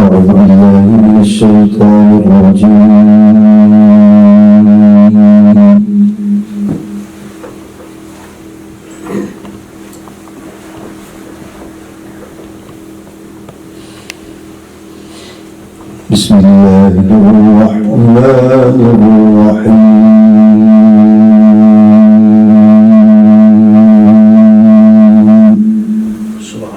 أعوذ بالله من الشيطان الرجيم. بسم الله الرحمن الرحيم. سبحان الله.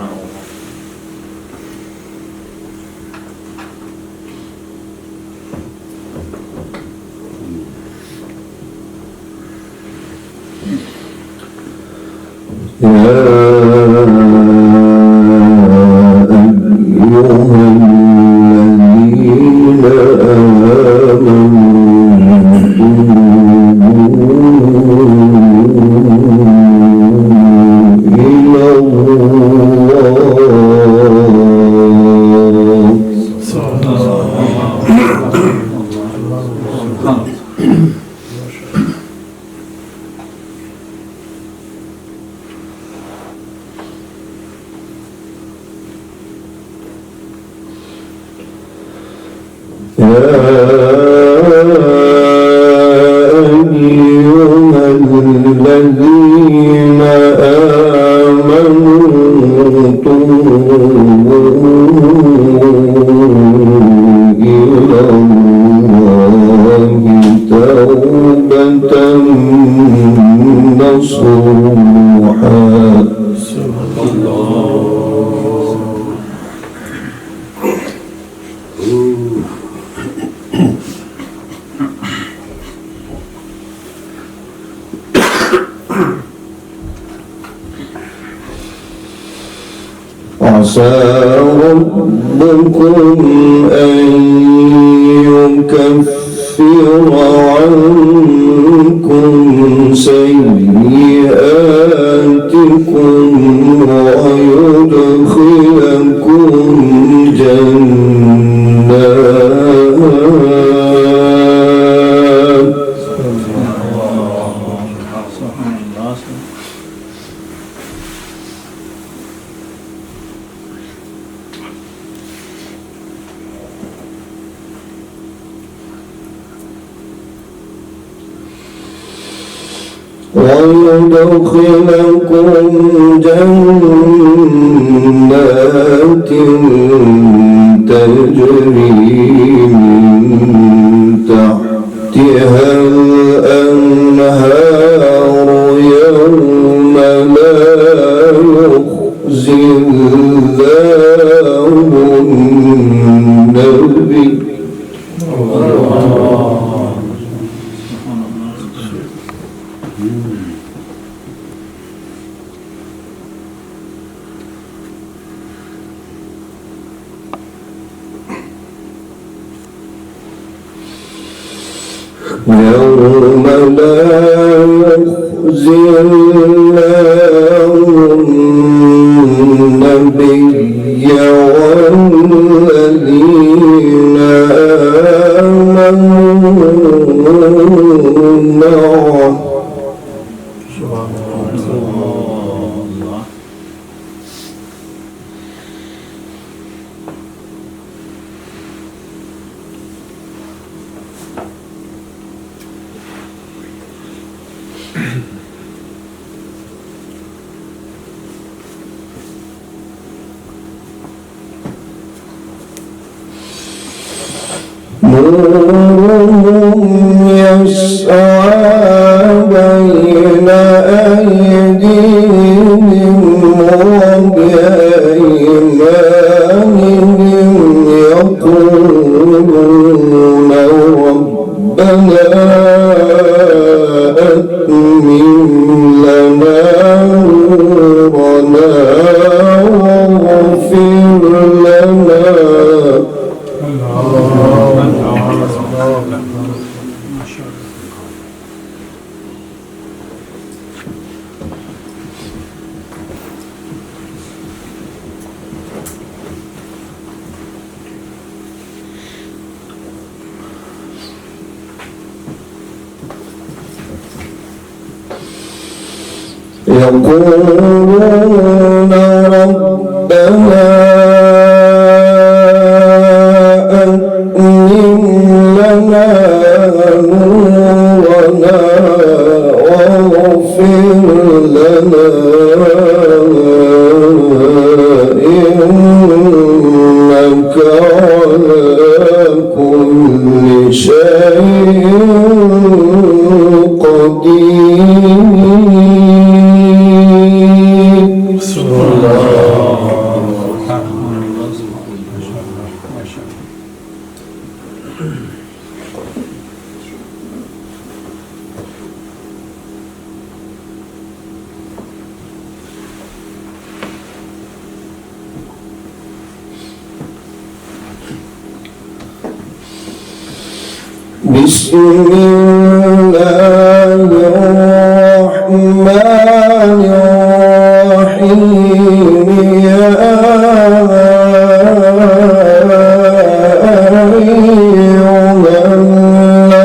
عسى ربكم أن يكفر عنكم سيئاتكم ويدخلكم جنات تجري من تحتها الأنهار يوم لا يخزي الله النبي يوم لا يخزي الله النبي والذين آمنوا معه نورهم يسعى بين أيديهم وبأيمانهم يقولون ربنا أتمم لنا نورنا واغفر لنا يقولون ربنا بسم الله الرحمن الرحيم يا أيها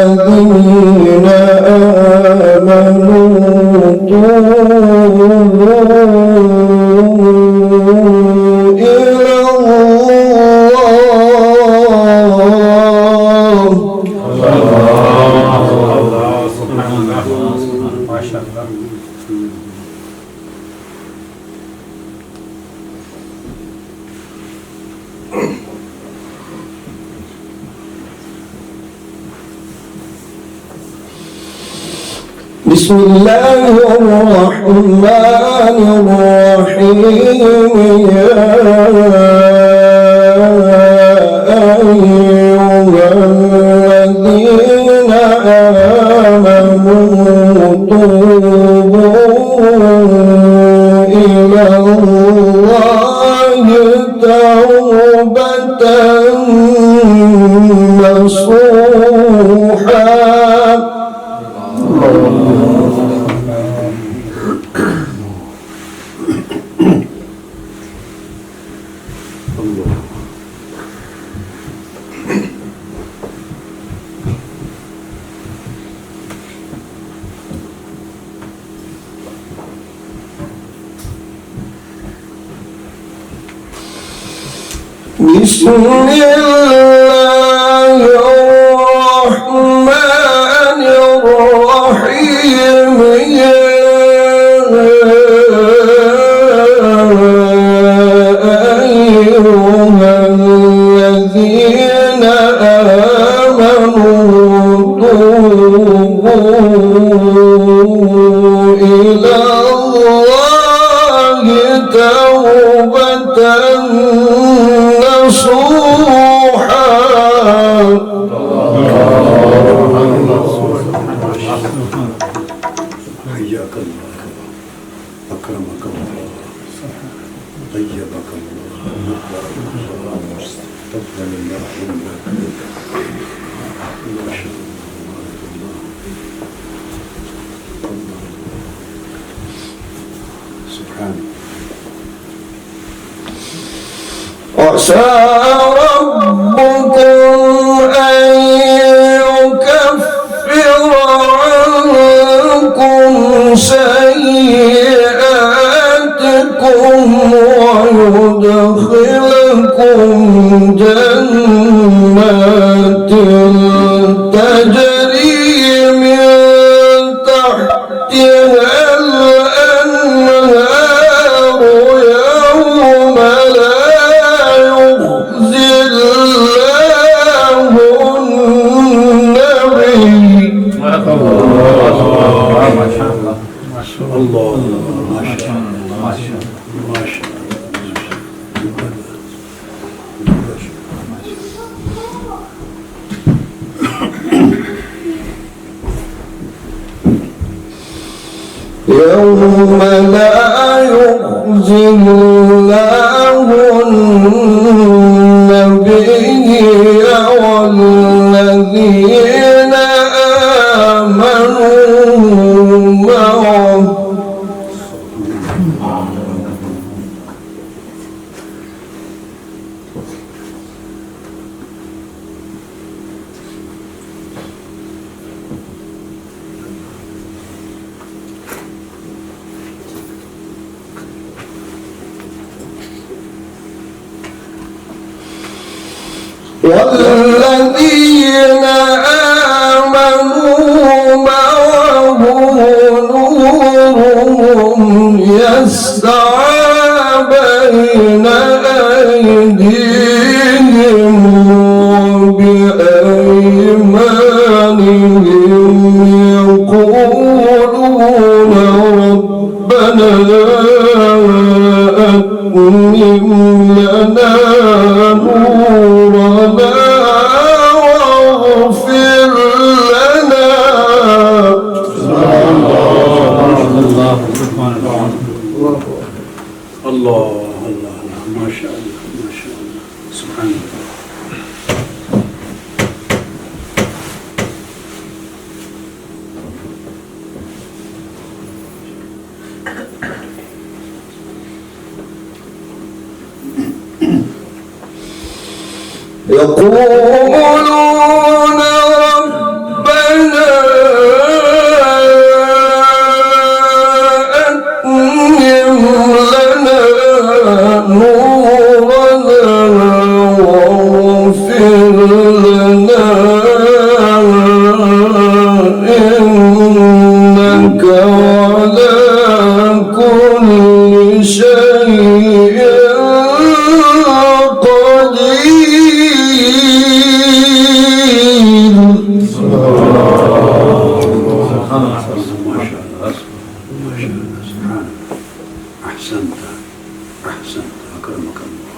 الذين آمنوا توبوا إلى بسم الله الرحمن الرحيم يا أيها الذين آمنوا توبوا إلى الله توبة نصوحا. بسم الله الرحمن الرحيم يا أيها الذين آمنوا توبوا إلى الله توبة نصوحا. حياك الله أكرمك الله طيبك الله نبارك الله تفضل الله منك ما شاء الله سبحانك. عسى ربكم أن يكفر عنكم سيئاتكم ويدخلكم جنات تجري من تحتها الأنهار يوم لا يخزي الله النبي. الله ما شاء الله ما شاء الله ما شاء الله. يوم لا يخزي الله النبي والذين آمنوا معه والذين آمنوا معه نورهم يسعى بين أيديهم وبأيمانهم يقولون ربنا أتمم لنا نورنا واغفر لنا. الله الله ما شاء الله ما شاء الله سبحان الله. يقولون ربنا أتمم لنا نورنا واغفر لنا إنك على كل شيء أحسنت أحسنت أكرمك الله.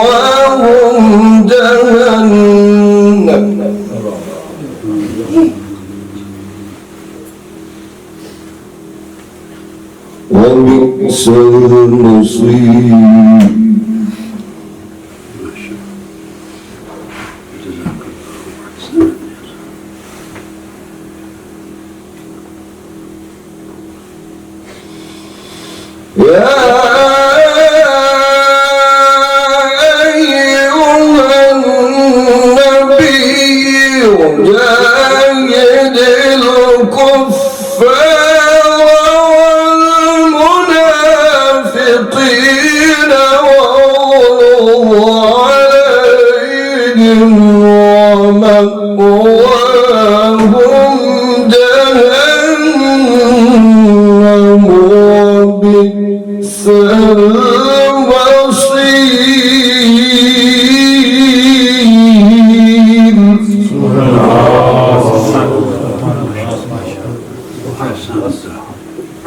ومأواهم جهنم وبئس المصير.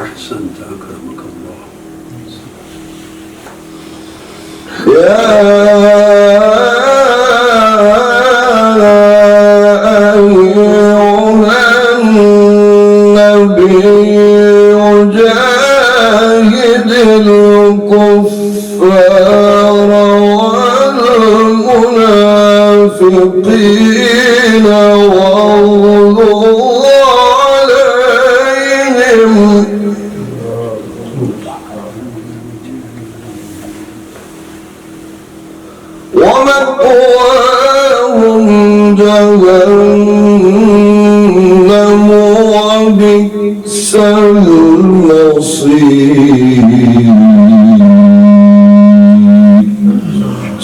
أحسنت أكرمك الله. المنافقين واغلظ عليهم ومأواهم جهنم وبئس المصير.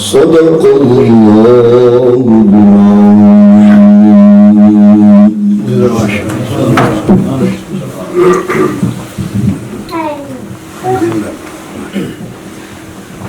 صدق الله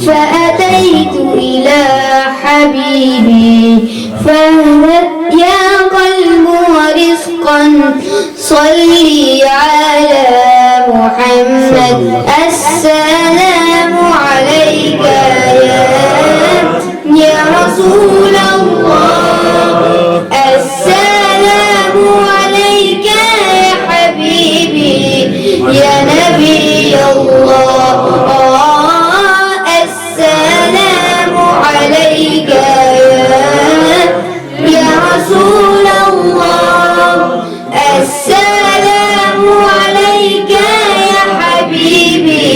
فأتيت إلى حبيبي يا قلب ورزقا صلي على محمد السلام عليك يا رسول الله السلام عليك يا حبيبي يا نبي الله السلام عليك يا رسول الله السلام عليك يا حبيبي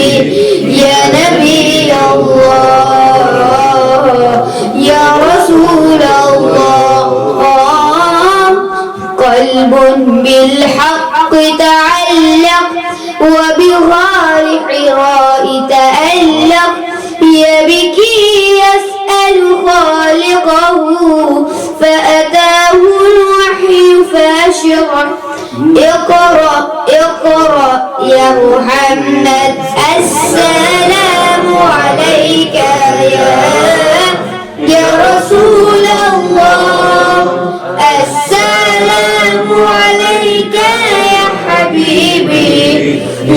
يا نبي الله يا رسول الله قلب بالحق تعلق وبغار حراء تألق يبكي يسأل خالقه فأتاه الوحي فأشرح اقرأ اقرأ يا محمد السلام عليك يا رسول الله السلام عليك يا حبيبي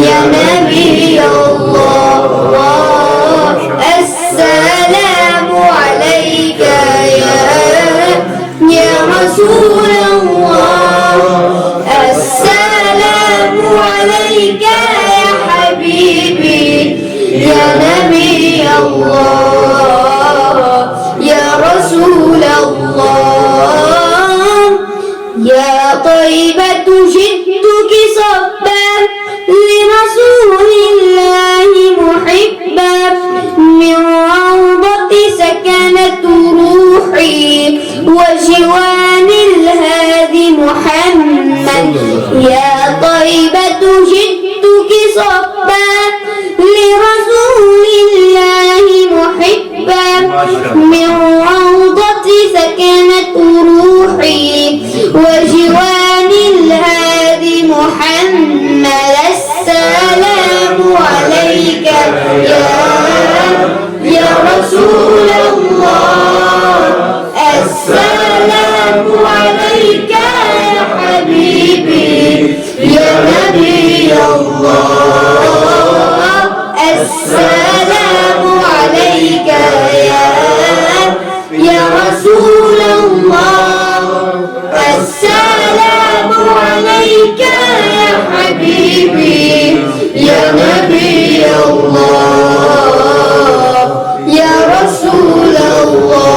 يا نبي الله السلام عليك يا رسول الله السلام عليك يا حبيبي يا نبي الله يا رسول الله يا طيبة جدك صبا لرسول الله محبا من روضة سكنت روحي وجوان الهادي محمد يا طيبة جدك صبا لرسول الله محبا من روضة سكنت روحي وجوان الهادي محمد السلام عليك يا رسول الله السلام عليك يا حبيبي يا نبي الله السلام عليك يا رسول الله السلام عليك يا حبيبي يا نبي الله يا رسول الله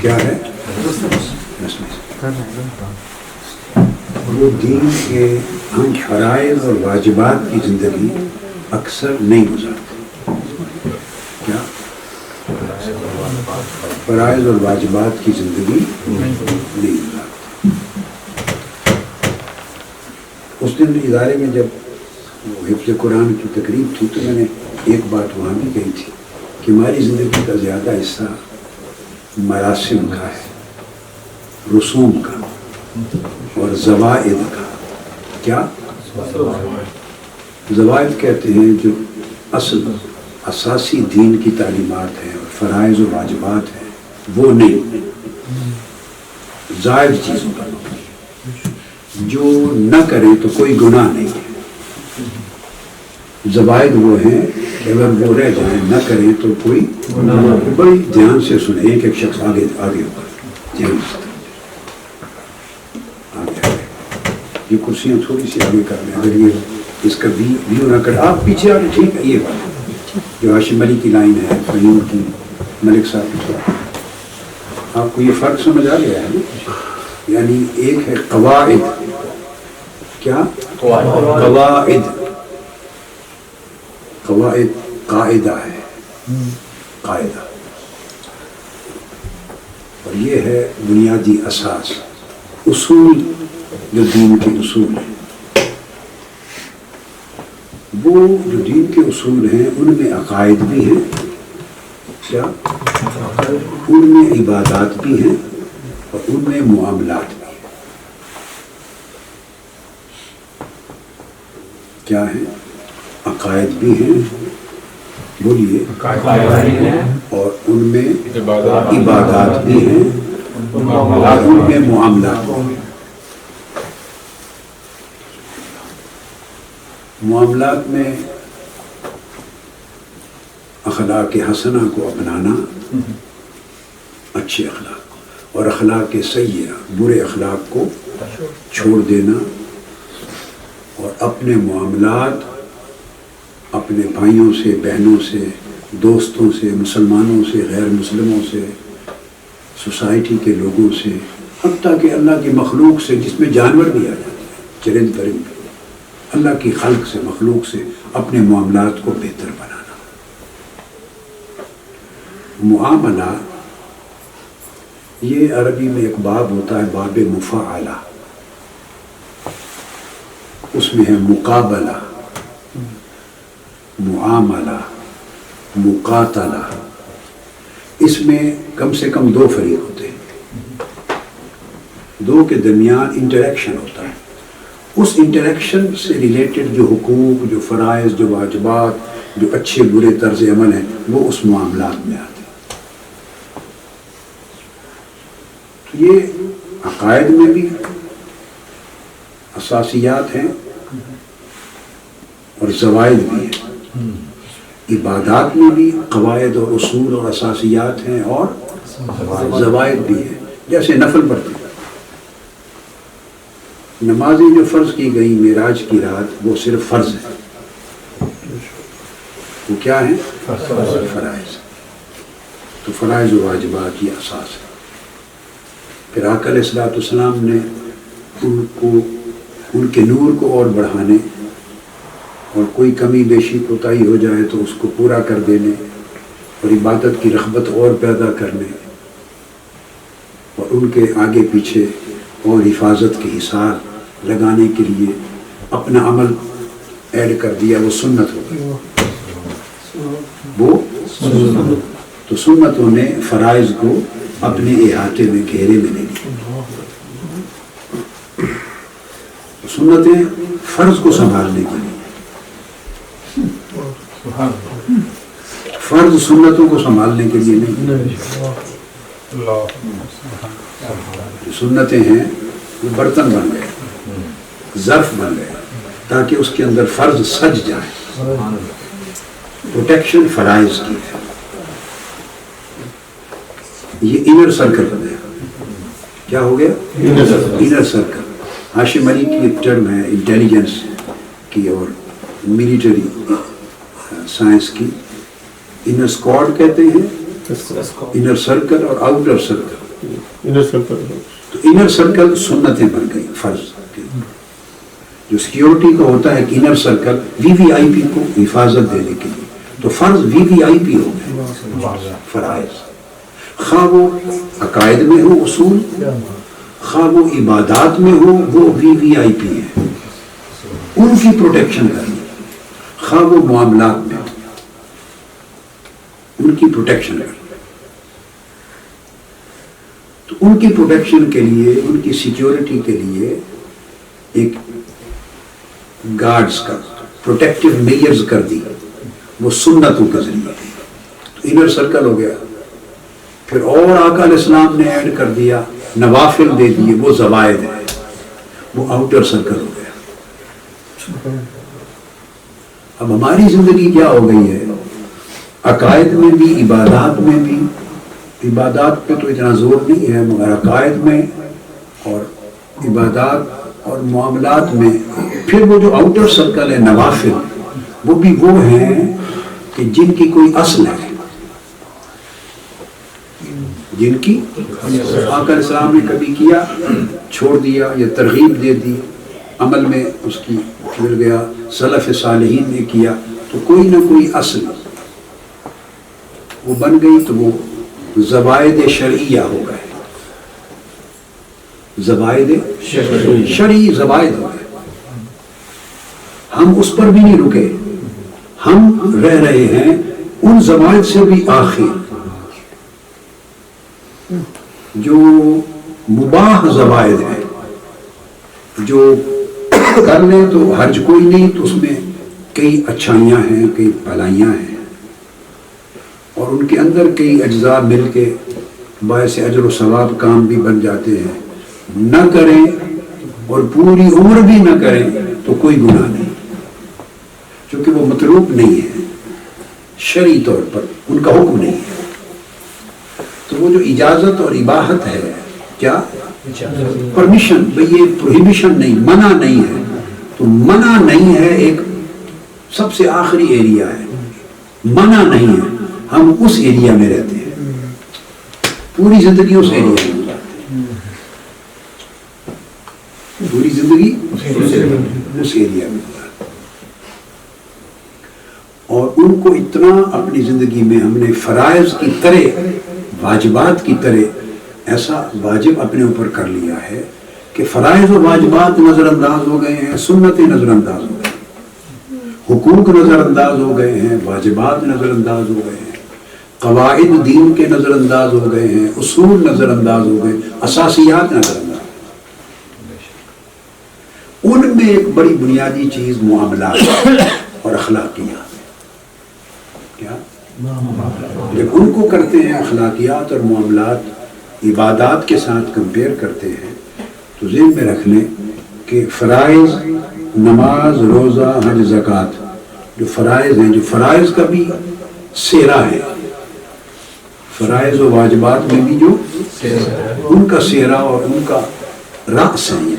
کیا ہے؟ وہ دین کے ہم فرائض اور واجبات کی زندگی اکثر نہیں گزارتے. کیا؟ فرائض اور واجبات کی زندگی نہیں گزارتے. اس دن ادارے میں جب حفظ قرآن کی تقریب تھی تو میں نے ایک بات وہاں بھی کہی تھی کہ ہماری زندگی کا زیادہ حصہ مراسم کا ہے، رسوم کا اور زوائد کا. کیا زوائد کہتے ہیں؟ جو اصل اساسی دین کی تعلیمات ہیں اور فرائض و واجبات ہیں وہ نہیں، زائد چیزوں کا جو نہ کریں تو کوئی گناہ نہیں ہے. زوائد وہ ہیں کہ اگر وہ رہ جائیں نہ کریں تو کوئی بڑی دھیان سے سنیں. ایک ایک شخص آگے آگے ہوگا، دھیان سے آگے. یہ کرسیاں تھوڑی سی آگے کر لیں، اگر یہ اس کا ویو نہ کریں. آپ پیچھے آگے، ٹھیک ہے. یہ بات جو ہاشم علی کی لائن ہے، فہیم کی، ملک صاحب کی، آپ کو یہ فرق سمجھ آ گیا ہے نا؟ یعنی ایک ہے قواعد. کیا قواعد؟ قواعد قاعدہ ہے، قاعدہ. اور یہ ہے بنیادی اساس، اصول جو دین کے اصول ہیں. وہ جو دین کے اصول ہیں ان میں عقائد بھی ہیں، کیا ان میں عبادات بھی ہیں اور ان میں معاملات بھی ہیں. کیا ہیں؟ عقائد بھی ہیں، بولیے، اور ان میں عبادات بھی ہیں اور ان میں معاملات بھی ہیں. معاملات میں اخلاق حسنہ کو اپنانا، اچھے اخلاق، اور اخلاق سیئہ، برے اخلاق کو چھوڑ دینا، اور اپنے معاملات اپنے بھائیوں سے، بہنوں سے، دوستوں سے، مسلمانوں سے، غیر مسلموں سے، سوسائٹی کے لوگوں سے، حتیٰ کہ اللہ کی مخلوق سے، جس میں جانور بھی آ جاتے ہیں، چرند پرند بھی، اللہ کی خلق سے، مخلوق سے اپنے معاملات کو بہتر بنانا. معاملہ یہ عربی میں ایک باب ہوتا ہے، باب مفاعلہ. اس میں ہے مقابلہ، معاملہ، مقاتلہ. اس میں کم سے کم دو فریق ہوتے ہیں، دو کے درمیان انٹریکشن ہوتا ہے. اس انٹریکشن سے ریلیٹڈ جو حقوق، جو فرائض، جو واجبات، جو اچھے برے طرز عمل ہیں، وہ اس معاملات میں آتے ہیں. تو یہ عقائد میں بھی اساسیات ہیں اور زوائد بھی ہیں. عبادات میں بھی قواعد اور اصول اور اساسیات ہیں اور زوائد بھی ہیں. جیسے نفل پڑھتے ہیں، نمازیں جو فرض کی گئی معراج کی رات، وہ صرف فرض ہے. وہ کیا ہیں؟ فرائض. تو فرائض و واجبات یہ اساس ہے. پھر آقا علیہ الصلوۃ والسلام نے ان کے نور کو اور بڑھانے اور کوئی کمی بیشی کوتاہی ہو جائے تو اس کو پورا کر دینے اور عبادت کی رغبت اور پیدا کرنے اور ان کے آگے پیچھے اور حفاظت کے حصار لگانے کے لیے اپنا عمل ایڈ کر دیا. وہ سنت ہو گئی. وہ تو سنتوں نے فرائض کو اپنے احاطے میں، گھیرے میں لے لیا. سنتیں فرض کو سنبھالنے کے لیے، فرض سنتوں کو سنبھالنے کے لیے نہیں. جو سنتیں ہیں وہ برتن بن گئے، ظرف بن گئے تاکہ اس کے اندر فرض سج جائے. پروٹیکشن فرائض کی ہے. یہ انر سرکل بن گیا. کیا ہو گیا؟ Inner circle. ہاشم علی کی ایک ٹرم ہے انٹیلیجنس کی اور ملیٹری سائنس کی. انر اسکواڈ کہتے ہیں انر سرکل اور آؤٹر سرکل. Inner circle. تو انر سرکل سنتیں بن گئی فرض کی. جو سیکیورٹی کا ہوتا ہے کہ انر سرکل وی وی آئی پی کو حفاظت دینے کے لیے، تو فرض وی وی آئی پی ہو گئے فرائض، خواہ وہ عقائد میں ہو اصول، خواہ وہ عبادات میں ہو، وہ وی وی آئی پی ہے، ان کی پروٹیکشن کرنی، خواہ وہ معاملات میں ان کی پروٹیکشن کرنی. تو ان کی پروٹیکشن کے لیے، ان کی سیکیورٹی کے لیے ایک گارڈز کا پروٹیکٹیو میئرز کر دی، وہ سنتوں کا ذریعہ. تو انر سرکل ہو گیا. پھر اور آقا علیہ السلام نے ایڈ کر دیا، نوافل دے دیے، وہ زوائد ہے، وہ آؤٹر سرکل ہو گیا. اب ہماری زندگی کیا ہو گئی ہے، عقائد میں بھی عبادات میں بھی، عبادات پہ تو اتنا زور نہیں ہے مگر عقائد میں اور عبادات اور معاملات میں. پھر وہ جو آؤٹر سرکل ہے نوافل، وہ بھی وہ ہیں کہ جن کی کوئی اصل ہے، جن کی آقا علیہ السلام نے کبھی کیا چھوڑ دیا یا ترغیب دے دی، عمل میں اس کی مل گیا، سلف صالحین نے کیا، تو کوئی نہ کوئی اصل وہ بن گئی، تو وہ زوائد شرعیہ ہو گئے. زوائد شرعی زوائد ہو گئے. ہم اس پر بھی نہیں رکے، ہم رہ رہے ہیں ان زوائد سے بھی آخر، جو مباح زوائد ہیں، جو کر لیں تو حرج کوئی نہیں، تو اس میں کئی اچھائیاں ہیں، کئی بھلائیاں ہیں، اور ان کے اندر کئی اجزاء مل کے باعث اجر و ثواب کام بھی بن جاتے ہیں. نہ کریں اور پوری عمر بھی نہ کریں تو کوئی گناہ نہیں، کیونکہ وہ مطلوب نہیں ہے شرعی طور پر، ان کا حکم نہیں ہے. تو وہ جو اجازت اور اباحت ہے، کیا پرمیشن، بھئی یہ پروہیبیشن نہیں، منع نہیں ہے. تو منع نہیں ہے ایک سب سے آخری ایریا ہے، منع نہیں ہے. ہم اس ایریا میں رہتے ہیں، پوری زندگی اس ایریا میں گزارتے ہیں، پوری زندگی اس ایریا میں گزارتے ہیں. اور ان کو اتنا اپنی زندگی میں ہم نے فرائض کی طرح، واجبات کی طرح ایسا واجب اپنے اوپر کر لیا ہے کہ فرائض و واجبات نظر انداز ہو گئے ہیں، سنتیں نظر انداز ہو گئے ہیں، حقوق نظر انداز ہو گئے ہیں، واجبات نظر انداز ہو گئے ہیں، قواعد دین کے نظر انداز ہو گئے ہیں، اصول نظر انداز ہو گئے، اساسیات نظر انداز. ان میں ایک بڑی بنیادی چیز معاملات اور اخلاقیات. کیا جب ان کو کرتے ہیں، اخلاقیات اور معاملات عبادات کے ساتھ کمپیئر کرتے ہیں، تو ذہن میں رکھ لیں کہ فرائض، نماز، روزہ، حج، زکوٰۃ، جو فرائض ہیں، جو فرائض کا بھی سیرا ہے، فرائض و واجبات میں بھی جو ان کا سیرا اور ان کا رأس ہے،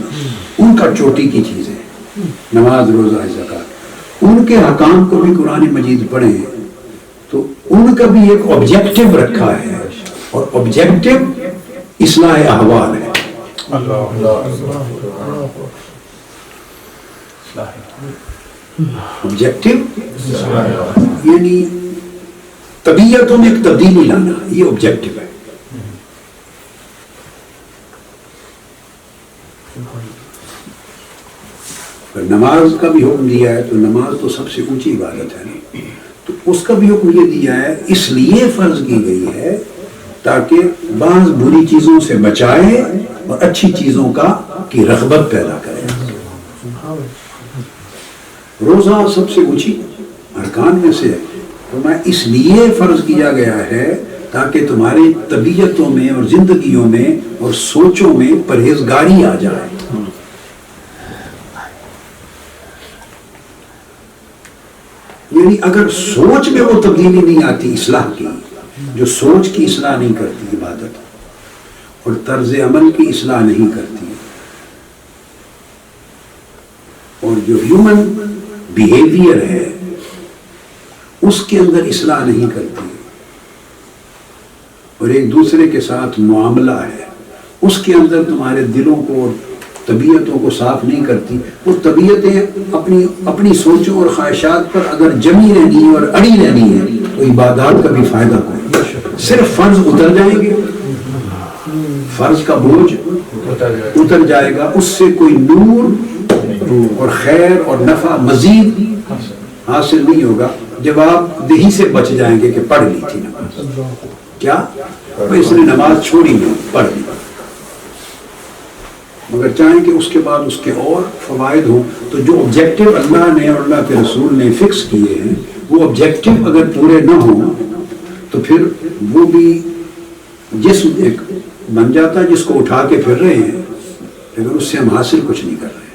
ان کا چوٹی کی چیز ہے، نماز، روزہ، حج، زکوٰۃ. ان کے حکام کو بھی قرآن مجید پڑھیں تو ان کا بھی ایک آبجیکٹو رکھا ہے، اور آبجیکٹو اصلاح احوال ہے. آبجیکٹو یعنی طبیعتوں میں ایک تبدیلی لانا، یہ آبجیکٹو ہے. نماز کا بھی حکم دیا ہے، تو نماز تو سب سے اونچی عبادت ہے، تو اس کا بھی حکم یہ دیا ہے، اس لیے فرض کی گئی ہے تاکہ بعض بری چیزوں سے بچائے اور اچھی چیزوں کی رغبت پیدا کرے. روزہ سب سے اونچی ارکان میں سے ہے، تو میں اس لیے فرض کیا گیا ہے تاکہ تمہاری طبیعتوں میں اور زندگیوں میں اور سوچوں میں پرہیزگاری آ جائے. یعنی اگر سوچ میں وہ تبدیلی نہیں آتی اصلاح کی، جو سوچ کی اصلاح نہیں کرتی عبادت، اور طرز عمل کی اصلاح نہیں کرتی، اور جو ہیومن بیہیویئر ہے اس کے اندر اصلاح نہیں کرتی، اور ایک دوسرے کے ساتھ معاملہ ہے، اس کے اندر تمہارے دلوں کو اور طبیعتوں کو صاف نہیں کرتی، وہ طبیعتیں اپنی سوچوں اور خواہشات پر اگر جمی رہنی ہے اور اڑی رہنی ہے تو عبادات کا بھی فائدہ کوئی، صرف فرض اتر جائیں گے، فرض کا بوجھ اتر جائے گا، اس سے کوئی نور اور خیر اور نفع مزید حاصل نہیں ہوگا۔ جواب دہی سے بچ جائیں گے کہ پڑھ لی تھی نماز، کیا اس نے نماز چھوڑی نہیں، پڑھ لی، مگر چاہیں کہ اس کے بعد اس کے اور فوائد ہوں، تو جو آبجیکٹو اللہ نے اور اللہ کے رسول نے فکس کیے ہیں وہ آبجیکٹو اگر پورے نہ ہوں تو پھر وہ بھی جسم ایک بن جاتا ہے جس کو اٹھا کے پھر رہے ہیں لیکن اس سے ہم حاصل کچھ نہیں کر رہے۔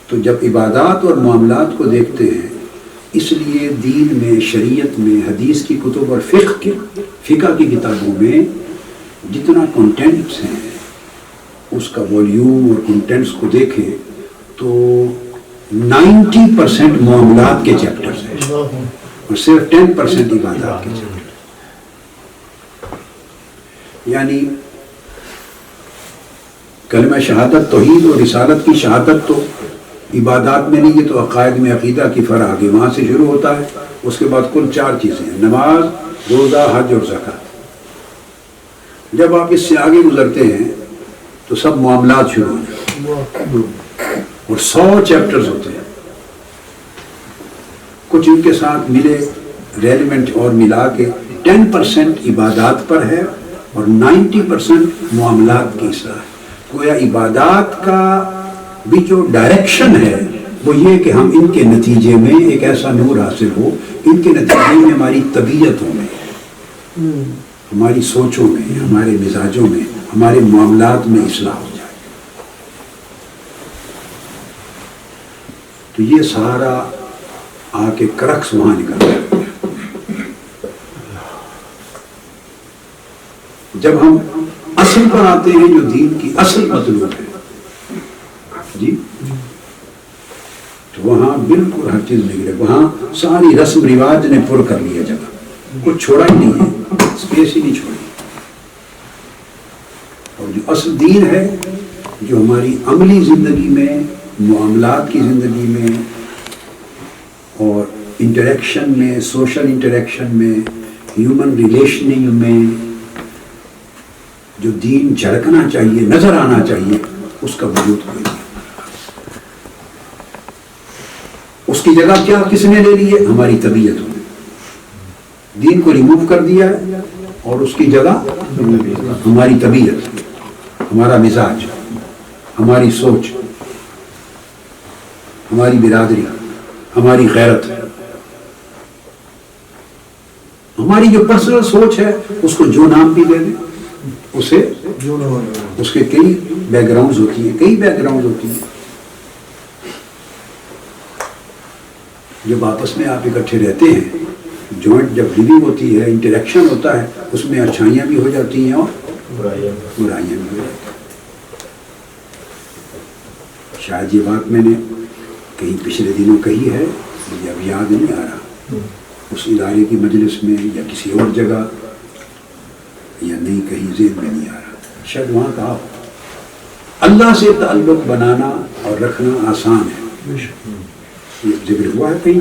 تو جب عبادات اور معاملات کو دیکھتے ہیں، اس لیے دین میں، شریعت میں، حدیث کی کتب اور فقہ کی کتابوں میں جتنا کنٹینٹس ہیں اس کا والیوم اور کنٹینٹس کو دیکھیں تو 90% معاملات کے چیپٹرز ہیں اور صرف 10% عبادات کے چیپٹر، یعنی کلمہ شہادت توحید اور رسالت کی شہادت تو عبادات میں نہیں، یہ تو عقائد میں عقیدہ کی فرع آگے وہاں سے شروع ہوتا ہے، اس کے بعد کل 4 چیزیں ہیں، نماز، روزہ، حج اور زکوٰۃ۔ جب آپ اس سے آگے گزرتے ہیں تو سب معاملات شروع ہو جاتے ہیں اور 100 چیپٹرز ہوتے ہیں، کچھ ان کے ساتھ ملے ریلیونٹ اور ملا کے 10% عبادات پر ہے اور 90% معاملات کی اصلاح ہے۔ گویا عبادات کا بھی جو ڈائریکشن ہے وہ یہ کہ ہم ان کے نتیجے میں ایک ایسا نور حاصل ہو، ان کے نتیجے میں ہماری طبیعتوں میں، ہماری سوچوں میں، ہمارے مزاجوں میں، ہمارے معاملات میں اصلاح ہو جائے۔ تو یہ سارا آ کے کرکس وہاں نکل جاتا ہے۔ جب ہم اصل پر آتے ہیں جو دین کی اصل مطلوب ہے جی، تو وہاں بالکل ہر چیز نکلے، وہاں ساری رسم رواج نے پر کر لیا جگہ، کچھ چھوڑا ہی نہیں ہے، اسپیس ہی نہیں چھوڑی۔ اور جو اصل دین ہے جو ہماری عملی زندگی میں، معاملات کی زندگی میں اور انٹریکشن میں، سوشل انٹریکشن میں، ہیومن ریلیشننگ میں جو دین جھلکنا چاہیے، نظر آنا چاہیے، اس کا وجود کوئی نہیں۔ اس کی جگہ کیا کس نے لے لی ہے؟ ہماری طبیعتوں نے دین کو ریموو کر دیا ہے اور اس کی جگہ ہماری طبیعت، ہمارا مزاج، ہماری سوچ، ہماری برادری، ہماری غیرت، ہماری جو پرسنل سوچ ہے اس کو جو نام بھی دے دیں، اسے اس کے کئی بیک گراؤنڈز ہوتی ہیں، جب آپس میں آپ اکٹھے رہتے ہیں، جوائنٹ جب لیونگ ہوتی ہے، انٹریکشن ہوتا ہے، اس میں اچھائیاں بھی ہو جاتی ہیں اور برائیاں بھی ہو جاتی ہیں۔ شاید یہ بات میں نے کہیں پچھلے دنوں کہی ہے، مجھے اب یاد نہیں آ رہا، اس ادارے کی مجلس میں یا کسی اور جگہ، یا نہیں کہیں ذہن میں نہیں آ رہا، شاید وہاں کہا ہو، اللہ سے تعلق بنانا اور رکھنا آسان ہے، یہ ذکر ہوا ہے کہیں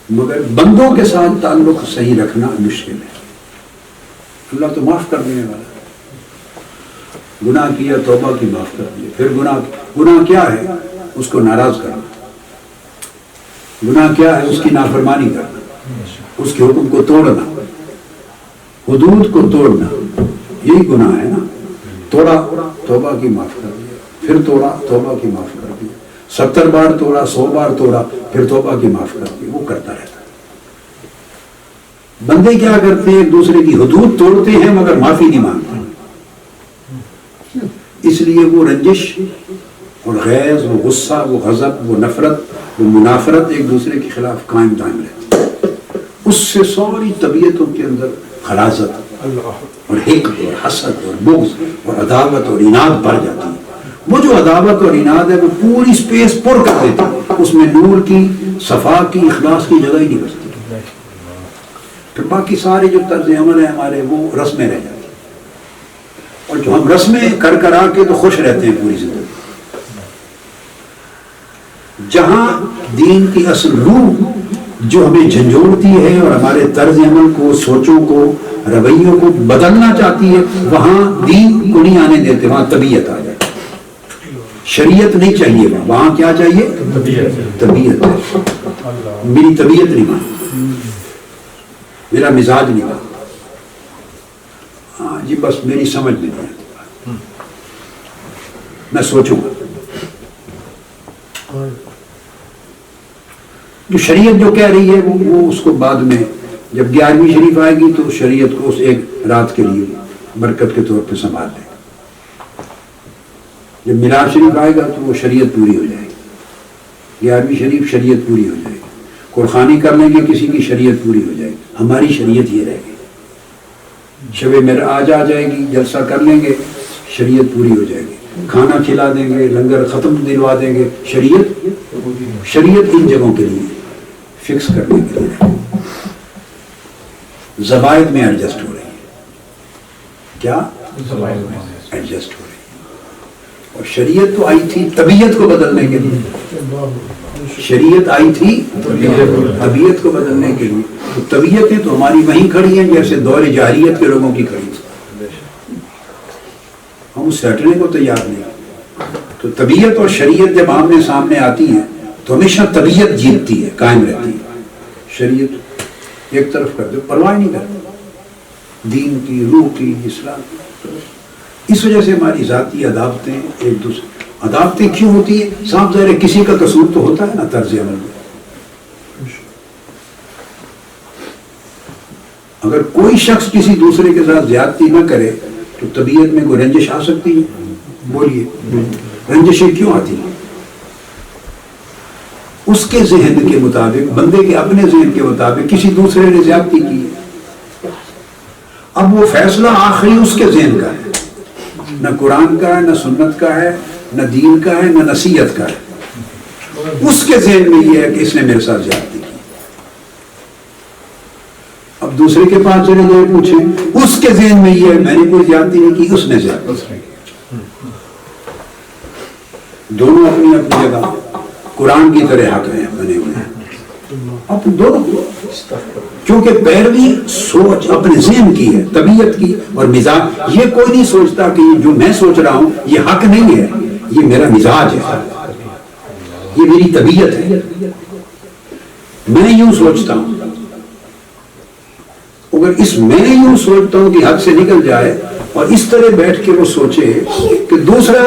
مگر بندوں کے ساتھ تعلق صحیح رکھنا مشکل ہے۔ اللہ تو معاف کر دینے والا، گناہ کیا توبہ کی معاف کر دیا، پھر گناہ کیا ہے؟ اس کو ناراض کرنا، گناہ کیا ہے؟ اس کی نافرمانی کرنا، اس کے حکم کو توڑنا، حدود کو توڑنا، یہی گناہ ہے نا۔ توڑا توبہ کی معاف کر دیا، پھر توڑا توبہ کی معاف کر دیا، 70 بار توڑا، 100 بار توڑا، پھر توبہ کی معاف کر دی، وہ کرتا رہتا ہے۔ بندے کیا کرتے ہیں؟ ایک دوسرے کی حدود توڑتے ہیں مگر معافی نہیں مانگتے، اس لیے وہ رنجش اور غیظ، وہ غصہ، وہ غضب، وہ نفرت، وہ منافرت ایک دوسرے کے خلاف قائم دائم رہتی ہے۔ اس سے ساری طبیعتوں کے اندر خلاصت اور حقد اور حسد اور بغض اور عداوت اور عناد بڑھ جاتی ہے۔ وہ جو عداوت اور عناد ہے وہ پوری سپیس پر کر دیتا ہے، اس میں نور کی، صفا کی، اخلاص کی جگہ ہی نہیں بچتی۔ پھر باقی سارے جو طرز عمل ہیں ہمارے وہ رسمیں رہ جاتی ہیں، اور جو ہم رسمیں کر کر آ کے تو خوش رہتے ہیں پوری زندگی۔ جہاں دین کی اصل روح جو ہمیں جھنجھوڑتی ہے اور ہمارے طرز عمل کو، سوچوں کو، رویوں کو بدلنا چاہتی ہے، وہاں دین کو نہیں آنے دیتے، وہاں طبیعت آ جائے۔ شریعت نہیں چاہیے، وہاں کیا چاہیے؟ طبیعت۔ میری طبیعت نہیں مانی، میرا مزاج نہیں مانی، ہاں جی بس میری سمجھ میں نہیں آتی، میں سوچوں گا۔ جو شریعت جو کہہ رہی ہے وہ اس کو بعد میں جب 11ویں شریف آئے گی تو شریعت کو اس ایک رات کے لیے برکت کے طور پہ سنبھال لیں۔ جب میلاد شریف آئے گا تو وہ شریعت پوری ہو جائے گی، 11ویں شریف شریعت پوری ہو جائے گی، قرخانی کر لیں گے کسی کی شریعت پوری ہو جائے گی، ہماری شریعت یہ رہے گی۔ شب معراج آ جائے گی، جلسہ کر لیں گے، شریعت پوری ہو جائے گی، کھانا کھلا دیں گے، لنگر ختم دلوا دیں گے، شریعت ان جگہوں کے لیے فکس کرنے کے لیے زوائد میں ایڈجسٹ ہو رہی ہے۔ کیا ایڈجسٹ ہو رہی ہے؟ اور شریعت تو آئی تھی طبیعت کو بدلنے کے لیے، شریعت آئی تھی طبیعت کو بدلنے کے لیے، تو طبیعتیں تو ہماری وہیں کھڑی ہیں جیسے دور جاہلیت کے لوگوں کی کھڑی تھی، ہم اس سے ہٹنے کو تیار نہیں۔ تو طبیعت اور شریعت جب آمنے سامنے آتی ہیں تو ہمیشہ طبیعت جیتتی ہے، قائم رہتی ہے، شریعت ایک طرف کر دو، پرواہ نہیں کرتی دین کی، روح کی، اسلام کی۔ اس وجہ سے ہماری ذاتی عداوتیں ایک دوسرے، عداوتیں کیوں ہوتی ہیں؟ صاف ظاہر ہے کسی کا قصور تو ہوتا ہے نا طرز عمل میں۔ اگر کوئی شخص کسی دوسرے کے ساتھ زیادتی نہ کرے تو طبیعت میں کوئی رنجش آ سکتی ہے؟ بولیے، رنجشیں کیوں آتی ہیں؟ اس کے ذہن کے مطابق، بندے کے اپنے ذہن کے مطابق کسی دوسرے نے زیادتی کی ہے، اب وہ فیصلہ آخری اس کے ذہن کا ہے، نہ قرآن کا ہے، نہ سنت کا ہے، نہ دین کا ہے، نہ نصیحت کا ہے، اس کے ذہن میں یہ ہے کہ اس نے میرے ساتھ زیادتی کی۔ اب دوسرے کے پاس چلے جائے پوچھیں، اس کے ذہن میں یہ ہے میں نے کوئی زیادتی نہیں کی، اس نے زیادتی کی۔ دونوں اپنی اپنی جگہ قرآن کی طرح حق ہیں، بنے ہوئے ہیں، اب دونوں، کیونکہ پیروی سوچ اپنے ذہن کی ہے، طبیعت کی اور مزاج۔ یہ کوئی نہیں سوچتا کہ جو میں سوچ رہا ہوں یہ حق نہیں ہے، یہ میرا مزاج ہے، یہ میری طبیعت ہے، میں یوں سوچتا ہوں۔ اگر میں یوں سوچتا ہوں کہ حد سے نکل جائے اور اس طرح بیٹھ کے وہ سوچے کہ دوسرا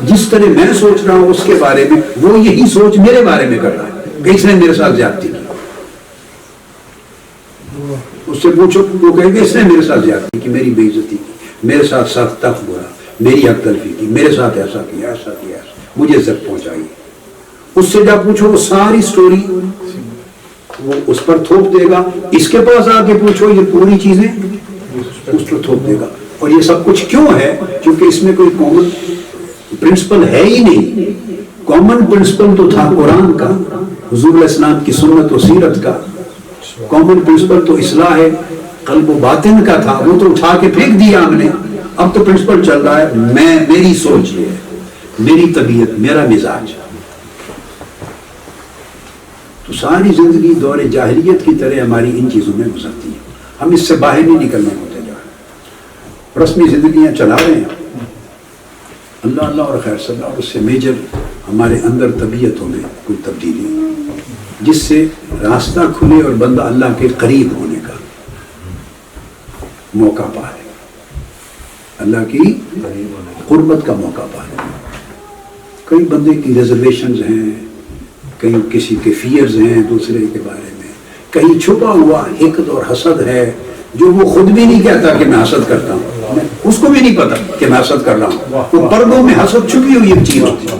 جس طرح میں سوچ رہا ہوں اس کے بارے میں وہ یہی سوچ میرے بارے میں کر رہا ہے کہ اس نے میرے ساتھ زیادتی کی، اس سے پوچھو وہ کہے گا اس نے میرے ساتھ زیادتی کی، میری بے عزتی کی، میرے ساتھ سخت تخت بولا، میری حق تلفی کی، میرے ساتھ ایسا کیا، ایسا کیا، مجھے زد پہنچائی۔ اس سے جب پوچھو وہ ساری سٹوری وہ اس پر تھوپ دے گا، اس کے پاس آ کے پوچھو یہ پوری چیزیں اس پر تھوپ دے گا۔ اور یہ سب کچھ کیوں ہے؟ کیونکہ اس میں کوئی کامن پرنسپل ہے ہی نہیں۔ کامن پرنسپل تو تھا قرآن کا، حضور علیہ السلام کی سنت و سیرت کا، کامن پرنسپل تو اصلاح قلب و باطن کا تھا، وہ تو اٹھا کے پھینک دیا ہم نے۔ اب تو پرنسپل چل رہا ہے میری سوچ یہ ہے، میری طبیعت، میرا مزاج۔ تو ساری زندگی دور جاہلیت کی طرح ہماری ان چیزوں میں گزرتی ہے، ہم اس سے باہر نہیں نکلنے ہوتے جا رہے، رسمی زندگیاں چلا رہے ہیں اللہ اللہ اور خیر صلی اللہ، اور اس سے میجر ہمارے اندر طبیعتوں میں کوئی تبدیلی جس سے راستہ کھلے اور بندہ اللہ کے قریب ہونے کا موقع پائے، اللہ کی قربت کا موقع پائے۔ کئی بندے کی ریزرویشنز ہیں، کہیں کسی کے فیئرز ہیں دوسرے کے بارے میں، کہیں چھپا ہوا حقد اور حسد ہے جو وہ خود بھی نہیں کہتا کہ میں حسد کرتا ہوں، اس کو بھی نہیں پتا کہ میں حسد کر رہا ہوں۔ وہ پردوں میں حسد چھپی ہوئی ایک چیز ہوتی ہے،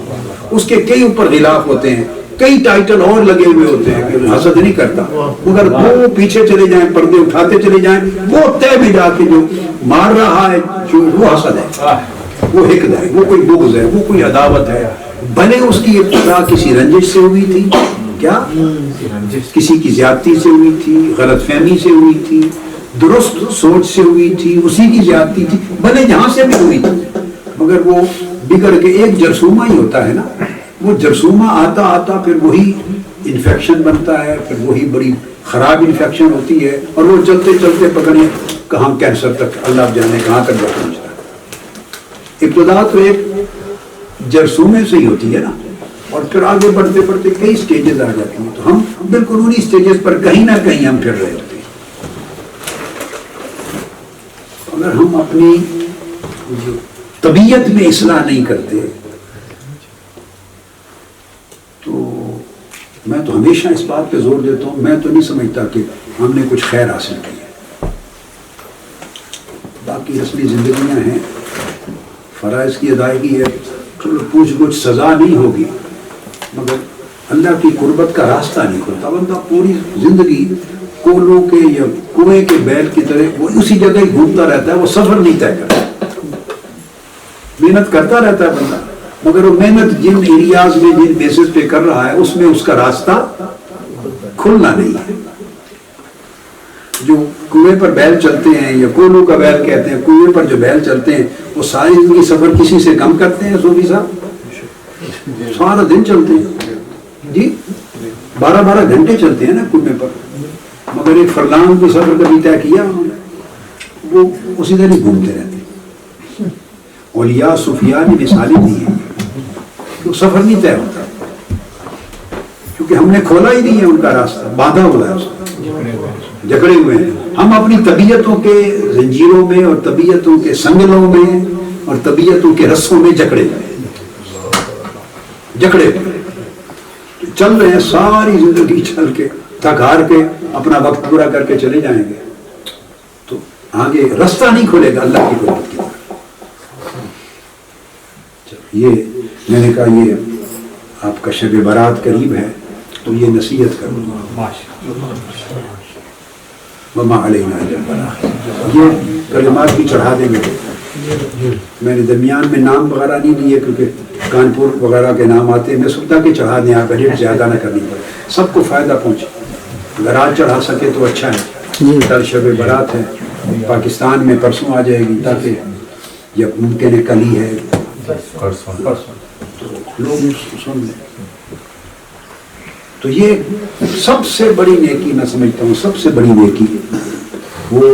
اس کے کئی اوپر غلاف ہوتے ہیں، کئی ٹائٹل اور لگے ہوئے ہوتے ہیں کہ حسد نہیں کرتا، مگر وہ پیچھے چلے جائیں، پردے اٹھاتے چلے جائیں، وہ طے میں جا کے جو مار رہا ہے جو وہ حسد ہے، وہ حقد ہے، وہ کوئی بغض ہے، وہ کوئی عداوت ہے، بھلے اس کی ابتدا کسی رنجش سے ہوئی تھی، کیا کسی کی زیادتی سے ہوئی تھی، غلط فہمی سے ہوئی تھی، درست سوچ سے ہوئی تھی، اسی کی زیادتی تھی، بھلے جہاں سے بھی ہوئی تھی، مگر وہ بگڑ کے ایک جرثومہ ہی ہوتا ہے نا، وہ جرثومہ آتا آتا پھر وہی انفیکشن بنتا ہے، پھر وہی بڑی خراب انفیکشن ہوتی ہے، اور وہ چلتے چلتے پکڑے کہاں کینسر تک اللہ جانے کہاں تک جا پہنچتا ہے۔ ابتدا تو ایک جرثومے سے ہی ہوتی ہے نا، اور پھر آگے بڑھتے بڑھتے کئی سٹیجز آ جاتی ہیں، تو ہم بالکل انہی سٹیجز پر کہیں نہ کہیں ہم پھر رہے ہوتے ہیں۔ اگر ہم اپنی طبیعت میں اصلاح نہیں کرتے تو میں تو ہمیشہ اس بات پہ زور دیتا ہوں، میں تو نہیں سمجھتا کہ ہم نے کچھ خیر حاصل کی ہے۔ باقی رسمی زندگیاں ہیں، فرائض کی ادائیگی ہے، پوچھ گچھ سزا نہیں ہوگی، مگر اللہ کی قربت کا راستہ نہیں کھلتا۔ بندہ پوری زندگی کولوں کے یا کنویں کے بیل کی طرح وہ اسی جگہ ہی گھومتا رہتا ہے، وہ سفر نہیں طے کرتا۔ محنت کرتا رہتا ہے بندہ، مگر وہ محنت جن ایریاز میں جن بیسس پہ کر رہا ہے اس میں اس کا راستہ کھلنا نہیں ہے۔ جو کنویں پر بیل چلتے ہیں یا کولوں کا بیل کہتے ہیں، کنویں پر جو بیل چلتے ہیں وہ ساری زندگی سفر کسی سے کم کرتے ہیں؟ صوفی صاحب سارا دن چلتے ہیں جی، 12 گھنٹے چلتے ہیں نا کنویں پر، مگر ایک فرلانگ بھی سفر کبھی طے کیا انہوں نے؟ وہ اسی طرح گھومتے رہتے ہیں۔ اولیاء صوفیاء نے مثالیں دی ہیں، تو سفر نہیں طے ہوتا کیونکہ ہم نے کھولا ہی نہیں ہے ان کا راستہ، باندھا ہوا ہے اس کو، جکڑے ہوئے ہیں۔ ہم اپنی طبیعتوں کے زنجیروں میں اور طبیعتوں کے سنگلوں میں اور طبیعتوں کے رسوں میں جکڑے ہوئے چل رہے ہیں، ساری زندگی چل کے تھک ہار کے اپنا وقت پورا کر کے چلے جائیں گے تو آگے رستہ نہیں کھلے گا اللہ کی قدرت کی طرف۔ یہ میں نے کہا یہ آپ کا شب برات قریب ہے تو یہ نصیحت کروں، وما علینا الا البلاغ۔ یہ کلمات بھی چڑھا دیں گے، میں نے درمیان میں نام وغیرہ نہیں لیے کیونکہ کانپور وغیرہ کے نام آتے ہیں، میں سوچتا کہ چڑھا دیں، آپ ایڈٹ زیادہ نہ کرنی پڑے، سب کو فائدہ پہنچے۔ اگر آج چڑھا سکے تو اچھا ہے، کل شب برات ہے، پاکستان میں پرسوں آ جائے گی، تاکہ جب ممکن ہے کل ہی ہے لوگ سن لیں۔ تو یہ سب سے بڑی نیکی میں سمجھتا ہوں، سب سے بڑی نیکی وہ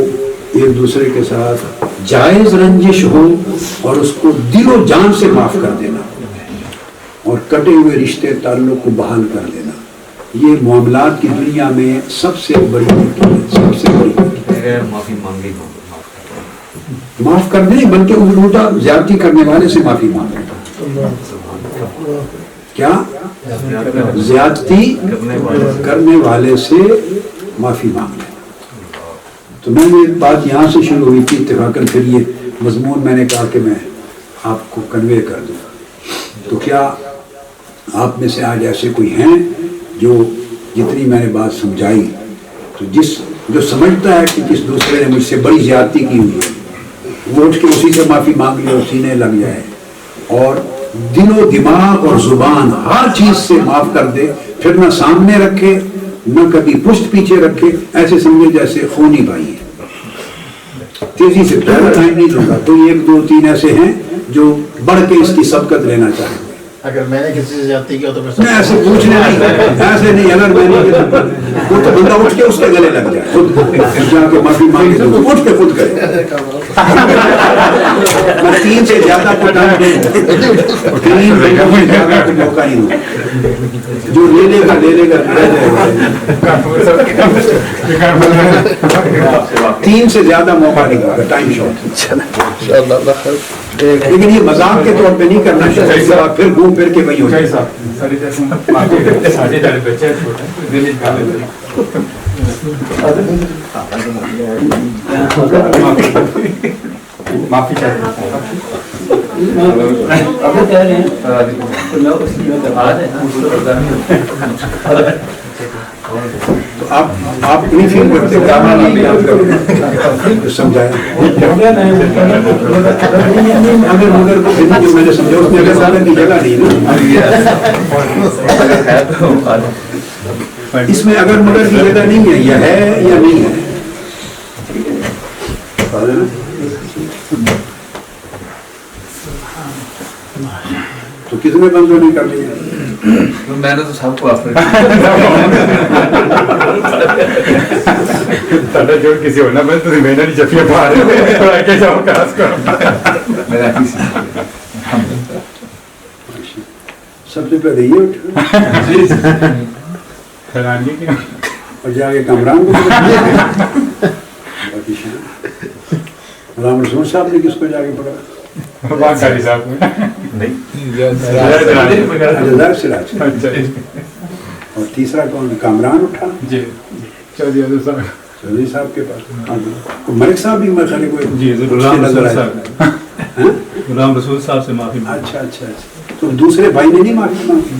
ایک دوسرے کے ساتھ جائز رنجش ہو اور اس کو دل و جان سے معاف کر دینا اور کٹے ہوئے رشتے تعلق کو بحال کر دینا۔ یہ معاملات کی دنیا میں سب سے بڑی نیکی ہے، سب سے بڑی نیکی۔ معافی مانگی معاف کر دیں بلکہ الٹا زیادتی کرنے والے سے معافی مانگیں۔ کیا زیادتی کرنے والے سے معافی مانگیں۔ تو میں نے بات یہاں سے شروع ہوئی تھی اتفاقاً، پھر یہ مضمون میں نے کہا کہ میں آپ کو کنوے کر دوں۔ تو کیا آپ میں سے آج ایسے کوئی ہیں جو جتنی میں نے بات سمجھائی تو جو سمجھتا ہے کہ کس دوسرے نے مجھ سے بڑی زیادتی کی ہوئی ہے وہ اٹھ کے اسی سے معافی مانگ لے اور سینے لگ جائے اور دل و دماغ اور زبان ہر چیز سے معاف کر دے، پھر نہ سامنے رکھے نہ کبھی پشت پیچھے رکھے، ایسے سمجھے جیسے خونی بھائی ہے۔ تیزی سے پہلا ٹائم نہیں دوں گا، تو 1 2 3 ایسے ہیں جو بڑھ کے اس کی سبقت لینا چاہیں گے۔ اگر میں نے کسی سے زیادتی کیا تو میں ایسے پوچھنے نہیں، ایسے نہیں، اگر میں نے وہ تو بندہ اٹھ کے اس کے گلے لگ جائے، خود جا کے معافی مانگے تو اٹھ کے خود کرے۔ میں 3 سے زیادہ کو ٹائم نہیں دوں، 3 سے زیادہ کو موقع نہیں دوں، جو لے لے گا رہ جائے گا۔ 3 سے زیادہ موقع نہیں دوں گا، ٹائم شارٹ۔ لیکن یہ مذاق کے طور پہ نہیں کرنا چاہیے، پھر گھوم پھر کے وہی ہو جائے۔ معافی تو آپ نہیں فیل کرتے گانا نہیں یاد کرتے سمجھائیں اگر مگر کو جو میں نے سمجھا اس نے اگر سارے کی جگہ نہیں نا اس میں اگر مگر کی جگہ نہیں ہے یا نہیں ہے. تو کتنے بندوں نے کر لیا؟ میں نے تو سب کو جو کسی ہونا بس تھی میں نہیں جفیہ پا رہے سب سے پہلے یہ اٹھا اور جا کے کامران کو غلام رسول صاحب نے کس کو جا کے پڑھا؟ جزائر سراج. اور تیسرا کون؟ کامران اٹھا چودھری صاحب کے پاس. ملک صاحب بھی مرخلے کو غلام رسول صاحب سے معافی. اچھا. تو دوسرے بھائی نے نہیں معافی مانگی؟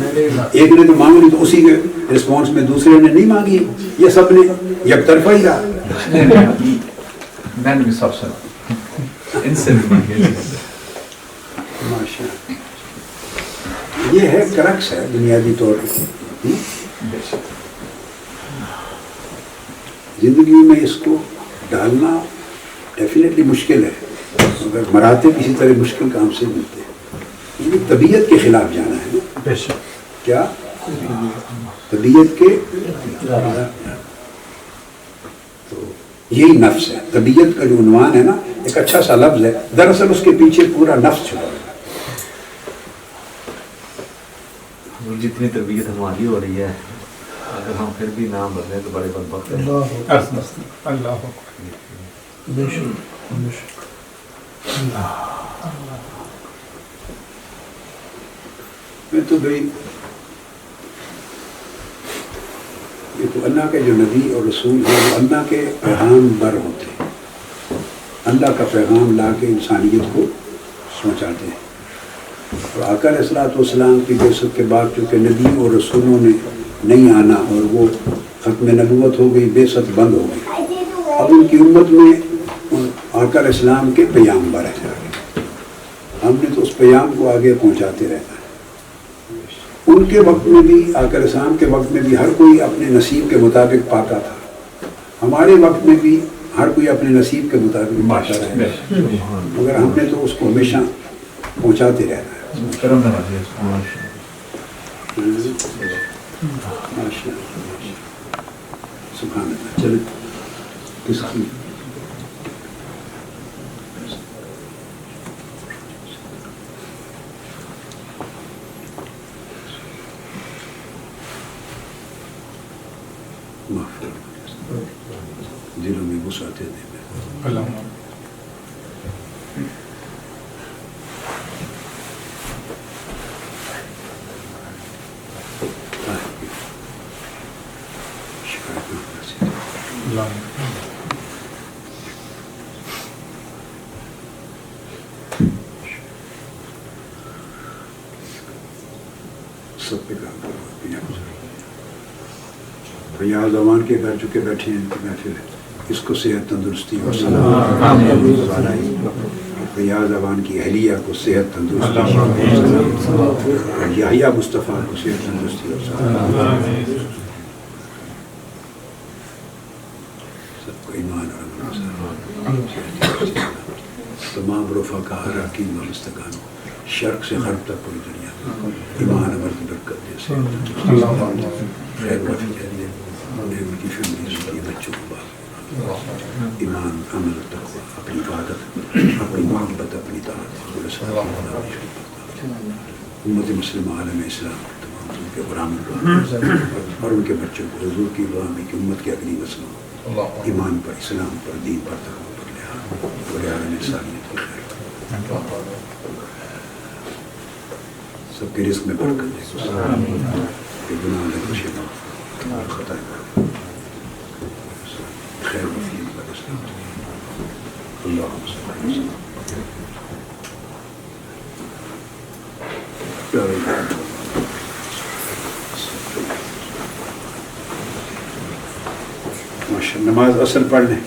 ایک نے تو مانگ لی تو اسی کے رسپانس میں دوسرے نے نہیں مانگی. یہ سب نے یک طرفہ ہی رہا. میں نے بھی سب سے ان سے بھی مانگے. ماشاء یہ ہے کرکس ہے بنیادی طور پر. زندگی میں اس کو ڈالنا ڈیفینیٹلی مشکل ہے. اگر مراتب کسی طرح مشکل کام سے ملتے ہیں. یہ طبیعت کے خلاف جانا ہے. کیا طبیعت کے تو یہی نفس ہے. طبیعت کا جو عنوان ہے نا ایک اچھا سا لفظ ہے, دراصل اس کے پیچھے پورا نفس چھپا ہے. جتنی تربیت ہماری ہو رہی ہے اگر ہم پھر بھی نام بدلیں تو بڑے بدبخت ہیں. اللہ میں تو بھائی یہ تو اللہ کے جو نبی اور رسول ہیں وہ اللہ کے پیغام بر ہوتے ہیں. اللہ کا پیغام لا کے انسانیت کو پہنچاتے ہیں. اور آقا علیہ الصلوۃ والسلام کی بعثت کے بعد چونکہ نبی اور رسولوں نے نہیں آنا اور وہ ختم نبوت ہو گئی, بعثت بند ہو گئی. اب ان کی امت میں آقا علیہ السلام کے پیغامبر ہیں. ہم نے تو اس پیغام کو آگے پہنچاتے رہنا ہے. ان کے وقت میں بھی آقا علیہ السلام کے وقت میں بھی ہر کوئی اپنے نصیب کے مطابق پاتا تھا. ہمارے وقت میں بھی ہر کوئی اپنے نصیب کے مطابق پاتا رہے, مگر ہم نے تو اس کو ہمیشہ پہنچاتے رہنا ہے. سبحان اللہ. چلے کس کی دلوں میں گھساتے دے سب پہ کام کرو. فیاض زبان کے گھر چکے بیٹھے ہیں محفل ہے, اس کو صحت تندرستی اور فیاض زبان کی اہلیہ کو صحت تندرستی اور یحییٰ مصطفیٰ کو صحت تندرستی اور سب کو ایمان اور تمام رفقا اراکین و مستقان شرق سے غرب تک پوری دنیا ایمان عمل کی برکت دے, خیر وفی دے, ان کی فیملی کے بچوں کو ایمان عمل تقویٰ, اپنی عبادت, اپنی محبت, اپنی طاعت, امت مسلمہ عالم اسلام کے تمام ان کے غلام اور ان کے بچوں کو حضور کی غلامی کی امت کے اگلی نسلوں ایمان پر, اسلام پر, دین پر, تقویٰ پر لحاظ اور عالم انسانیت کی خیر سب کے رزق میں برکت دے, کہ گناہ لے خوشی خطا خیر وفیم پر اسلام. اللہم صلی اللہ علیہ وسلم. نماز اصل پڑھ لیں.